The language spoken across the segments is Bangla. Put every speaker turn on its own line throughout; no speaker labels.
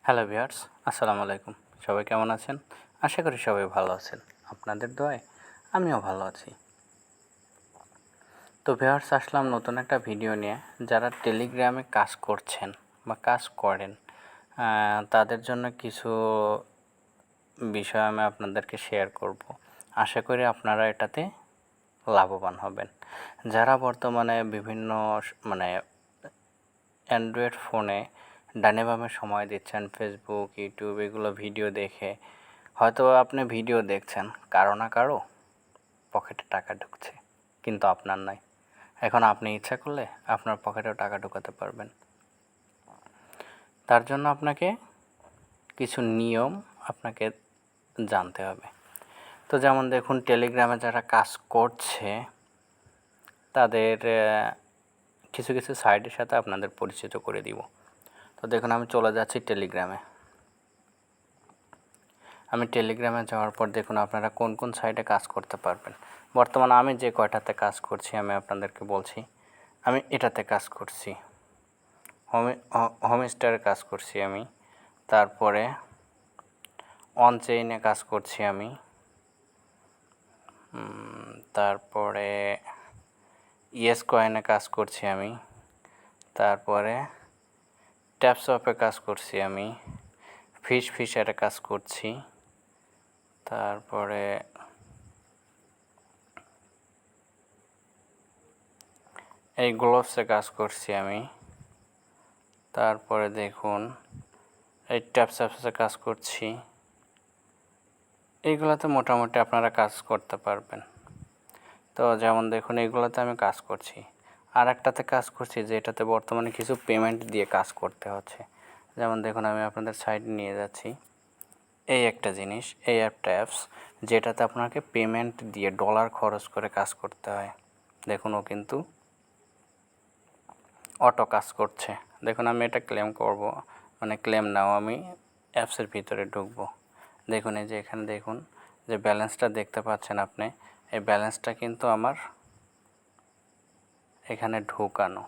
হ্যালো ভিউয়ার্স, আসসালামু আলাইকুম। সবাই কেমন আছেন? আশা করি সবাই ভালো আছেন। আপনাদের দোয়ায় আমিও ভালো আছি। তো ভিউয়ার্স, আসলাম নতুন একটা ভিডিও নিয়ে। যারা টেলিগ্রামে কাজ করছেন বা কাজ করেন, তাদের জন্য কিছু বিষয় আমি আপনাদেরকে শেয়ার করব। আশা করি আপনারা এটাতে লাভবান হবেন। যারা বর্তমানে বিভিন্ন মানে অ্যান্ড্রয়েড ফোনে ডানে বামে সময় দিচ্ছেন, ফেসবুক, ইউটিউব এগুলো ভিডিও দেখে, হয়তো আপনি ভিডিও দেখছেন, কারো না কারো পকেটে টাকা ঢুকছে, কিন্তু আপনার নাই। এখন আপনি ইচ্ছা করলে আপনার পকেটেও টাকা ঢোকাতে পারবেন। তার জন্য আপনাকে কিছু নিয়ম আপনাকে জানতে হবে। তো যেমন দেখুন, টেলিগ্রামে যারা কাজ করছে তাদের কিছু কিছু সাইটের সাথে আপনাদের পরিচিত করে দিব। তো দেখুন, আমি চলে যাচ্ছি টেলিগ্রামে। আমি টেলিগ্রামে যাওয়ার পর দেখুন আপনারা কোন কোন সাইটে কাজ করতে পারবেন। বর্তমানে আমি যে কয়টাতে কাজ করছি আমি আপনাদেরকে বলছি। আমি এটাতে কাজ করছি, হোমস্টারে কাজ করছি আমি। তারপরে অনচেইনে কাজ করছি আমি। তারপরে ইয়েস কয়েনে কাজ করছি আমি। তারপরে ট্যাপসপে কাজ করছি আমি। ফিশারে কাজ করছি। তারপরে এই গ্লোভসে কাজ করছি আমি। তারপরে দেখুন এই ট্যাপসপে কাজ করছি। এইগুলোতে মোটামুটি আপনারা কাজ করতে পারবেন। তো যেমন দেখুন, এইগুলোতে আমি কাজ করছি। আর একটাতে কাজ করছি যেটাতে বর্তমানে কিছু পেমেন্ট দিয়ে কাজ করতে হচ্ছে। যেমন দেখুন, আমি আপনাদের সাইডে নিয়ে যাচ্ছি। এই একটা জিনিস, এই একটা অ্যাপস যেটাতে আপনাকে পেমেন্ট দিয়ে ডলার খরচ করে কাজ করতে হয়। দেখুন, ও কিন্তু অটো কাজ করছে। দেখুন, আমি এটা ক্লেম করব, ক্লেম নাও, আমি অ্যাপসের ভিতরে ঢুকবো। দেখুন, এই যে এখানে দেখুন যে ব্যালেন্সটা দেখতে পাচ্ছেন আপনি, এই ব্যালেন্সটা কিন্তু আমার এখানে ঢোকানো।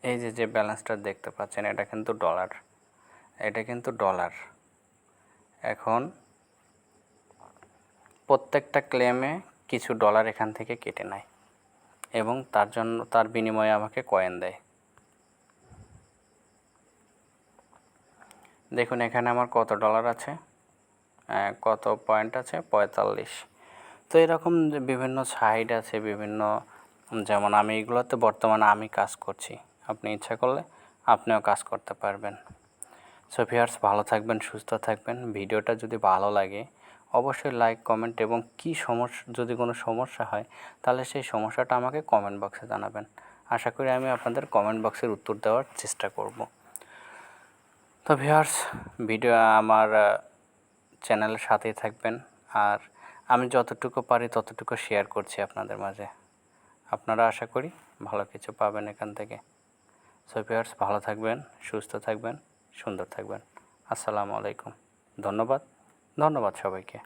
এই যে ব্যালেন্সটা দেখতে পাচ্ছেন, এটা কিন্তু ডলার, এটা কিন্তু ডলার। এখন প্রত্যেকটা ক্লেমে কিছু ডলার এখান থেকে কেটে নেয় এবং তার বিনিময়ে আমাকে কয়েন দেয়। দেখুন, এখানে আমার কত ডলার আছে, কত পয়েন্ট আছে, 45। তো এরকম যে বিভিন্ন সাইট আছে, বিভিন্ন, যেমন আমি এগুলোতে বর্তমানে আমি কাজ করছি। আপনি ইচ্ছা করলে আপনিও কাজ করতে পারবেন। সো ভিউয়ার্স, ভালো থাকবেন, সুস্থ থাকবেন। ভিডিওটা যদি ভালো লাগে অবশ্যই লাইক, কমেন্ট এবং যদি কোনো সমস্যা হয় তাহলে সেই সমস্যাটা আমাকে কমেন্ট বক্সে জানাবেন। আশা করি আমি আপনাদের কমেন্ট বক্সের উত্তর দেওয়ার চেষ্টা করব। তো ভিউয়ার্স, ভিডিও আমার চ্যানেলের সাথেই থাকবেন, আর আমি যতটুকু পারি ততটুকু শেয়ার করছি আপনাদের মাঝে। আপনারা আশা করি ভালো কিছু পাবেন এখান থেকে। সো ভিউয়ার্স, ভালো থাকবেন, সুস্থ থাকবেন, সুন্দর থাকবেন। আসসালামু আলাইকুম। ধন্যবাদ সবাইকে।